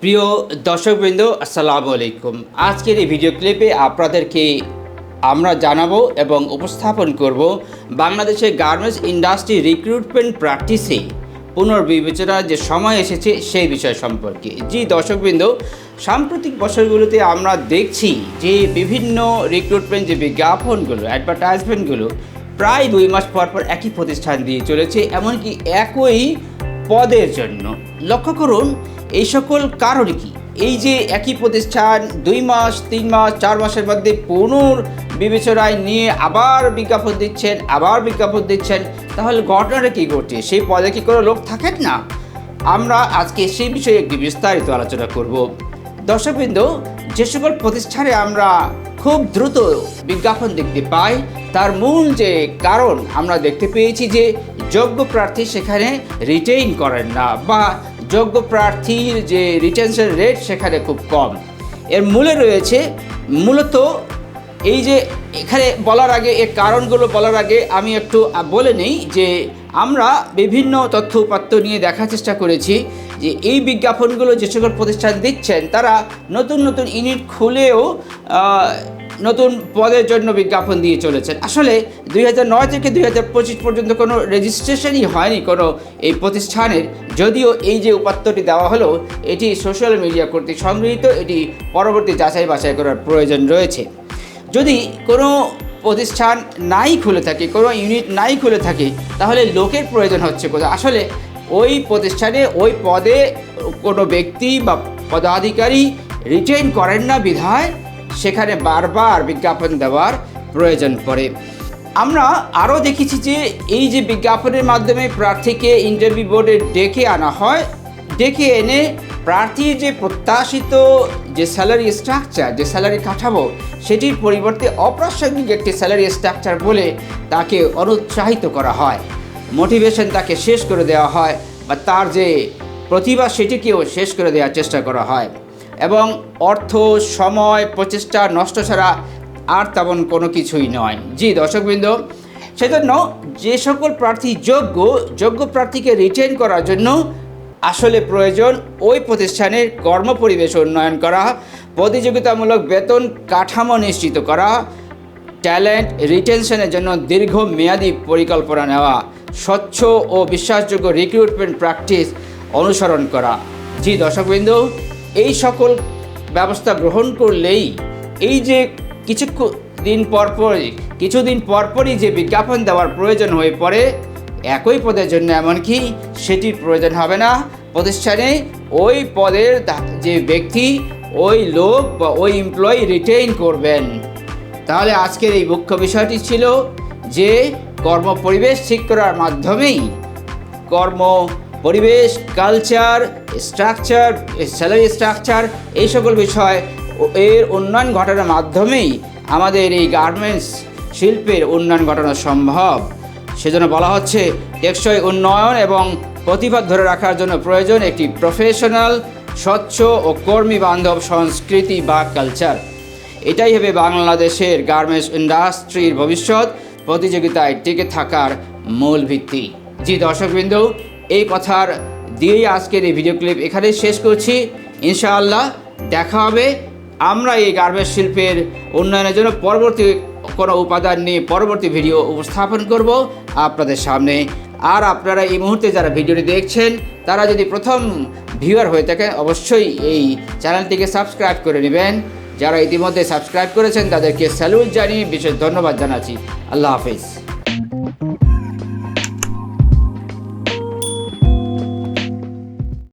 প্রিয় দর্শকবৃন্দ, আসসালামু আলাইকুম। আজকের এই ভিডিও ক্লিপে আপনাদেরকে আমরা জানাবো এবং উপস্থাপন করব বাংলাদেশের গার্মেন্টস ইন্ডাস্ট্রি রিক্রুটমেন্ট প্র্যাকটিসে পুনর্বিবেচনার যে সময় এসেছে সেই বিষয় সম্পর্কে। জি দর্শকবৃন্দ, সাম্প্রতিক বছরগুলোতে আমরা দেখছি যে বিভিন্ন রিক্রুটমেন্ট যে বিজ্ঞাপনগুলো, অ্যাডভার্টাইজমেন্টগুলো প্রায় 2 মাস পর পর একই প্রতিষ্ঠান দিয়ে চলেছে, এমনকি একই পদের জন্য। লক্ষ্য করুন এই সকল কারণ কি? এই যে একই প্রতিষ্ঠান 2 মাস, 3 মাস, 4 মাসের মধ্যে পুনর্বিবেচনায় নিয়ে আবার বিজ্ঞাপন দিচ্ছেন, তাহলে ঘটনাটা কী ঘটছে? সেই পদে কি কোনো লোক থাকেন না? আমরা আজকে সেই বিষয়ে একটি বিস্তারিত আলোচনা করব। দর্শকবৃন্দ, যে সকল প্রতিষ্ঠানে আমরা খুব দ্রুত বিজ্ঞাপন দেখতে পাই, তার মূল যে কারণ আমরা দেখতে পেয়েছি যে যোগ্য প্রার্থী সেখানে রিটেইন করেন না, বা যোগ্য প্রার্থীর যে রিটেনশন রেট সেখানে খুব কম। এর মূলে রয়েছে মূলত এই যে এখানে বলার আগে, এই কারণগুলো বলার আগে আমি একটু বলে নিই যে আমরা বিভিন্ন তথ্য উপাত্ত নিয়ে দেখার চেষ্টা করেছি যে এই বিজ্ঞাপনগুলো যে সকল প্রতিষ্ঠান দিচ্ছেন তারা নতুন নতুন ইউনিট খুলেও নতুন পদের জন্য বিজ্ঞাপন দিয়ে চলেছেন। আসলে 2009 থেকে 2025 পর্যন্ত কোনো রেজিস্ট্রেশনই হয়নি কোনো এই প্রতিষ্ঠানের, যদিও এই যে উপাত্তটি দেওয়া হলো এটি সোশ্যাল মিডিয়া কর্তৃক সংগৃহীত, এটি পরবর্তী যাচাই বাছাই করার প্রয়োজন রয়েছে। যদি কোনো প্রতিষ্ঠান নাই খুলে থাকে, কোনো ইউনিট নাই খুলে থাকে, তাহলে লোকের প্রয়োজন হচ্ছে কোথায়? আসলে ওই প্রতিষ্ঠানে ওই পদে কোনো ব্যক্তি বা পদাধিকারী রিটেইন করেন না বিধায় সেখানে বারবার বিজ্ঞাপন দেওয়ার প্রয়োজন পড়ে। আমরা আরও দেখেছি যে এই যে বিজ্ঞাপনের মাধ্যমে প্রার্থীকে ইন্টারভিউ বোর্ডে ডেকে আনা হয়, ডেকে এনে প্রার্থীর যে প্রত্যাশিত যে স্যালারি স্ট্রাকচার, যে স্যালারি কাঠামো, সেটির পরিবর্তে অপ্রাসঙ্গিক একটি স্যালারি স্ট্রাকচার বলে তাকে অনুৎসাহিত করা হয়, মোটিভেশন তাকে শেষ করে দেওয়া হয়, বা তার যে প্রতিভা সেটিকেও শেষ করে দেওয়ার চেষ্টা করা হয়, এবং অর্থ, সময়, প্রচেষ্টা নষ্ট ছাড়া আর তেমন কোনো কিছুই নয়। জি দর্শকবৃন্দ, সেজন্য যে সকল প্রার্থী যোগ্য প্রার্থীকে রিটেইন করার জন্য আসলে প্রয়োজন ওই প্রতিষ্ঠানের কর্মপরিবেশ উন্নয়ন করা, প্রতিযোগিতামূলক বেতন কাঠামো নিশ্চিত করা, ট্যালেন্ট রিটেনশনের জন্য দীর্ঘমেয়াদী পরিকল্পনা নেওয়া, স্বচ্ছ ও বিশ্বাসযোগ্য রিক্রুটমেন্ট প্র্যাকটিস অনুসরণ করা। জি দর্শকবৃন্দ, এই সকল ব্যবস্থা গ্রহণ করলেই এই যে কিছুদিন পরপরই যে বিজ্ঞাপন দেওয়ার প্রয়োজন হয়ে পড়ে একই পদের জন্য, এমনকি সেটির প্রয়োজন হবে না। প্রতিষ্ঠানে ওই পদের যে ব্যক্তি, ওই লোক বা ওই এমপ্লয়ি রিটেইন করবেন। তাহলে আজকের এই মুখ্য বিষয়টি ছিল যে কর্মপরিবেশ ঠিক করার মাধ্যমেই কর্মপরিবেশ, কালচার, স্ট্রাকচার, স্যালারি স্ট্রাকচার, এই সকল বিষয় এর উন্নয়ন ঘটানোর মাধ্যমেই আমাদের এই গার্মেন্টস শিল্পের উন্নয়ন ঘটানো সম্ভব। সেজন্য বলা হচ্ছে টেকসই উন্নয়ন এবং প্রতিভা ধরে রাখার জন্য প্রয়োজন একটি প্রফেশনাল, স্বচ্ছ ও কর্মী বান্ধব সংস্কৃতি বা কালচার। এটাই হবে বাংলাদেশের গার্মেন্টস ইন্ডাস্ট্রির ভবিষ্যৎ প্রতিযোগিতায় টিকে থাকার মূল ভিত্তি। জি দর্শকবৃন্দ, এই কথার দিয়েই আজকের এই ভিডিও ক্লিপ এখানেই শেষ করছি। ইনশাআল্লাহ দেখা হবে আমরা এই গার্মেন্টস শিল্পের উন্নয়নের জন্য পরবর্তী কোনো উপাদান নিয়ে পরবর্তী ভিডিও উপস্থাপন করব আপনাদের সামনে। আর আপনারা এই মুহূর্তে যারা ভিডিওটি দেখছেন তারা যদি প্রথম ভিউয়ার হয়ে থাকেন অবশ্যই এই চ্যানেলটিকে সাবস্ক্রাইব করে নেবেন। যারা ইতিমধ্যে সাবস্ক্রাইব করেছেন তাদেরকে স্যালুট জানিয়ে বিশেষ ধন্যবাদ জানাচ্ছি। আল্লাহ হাফিজ।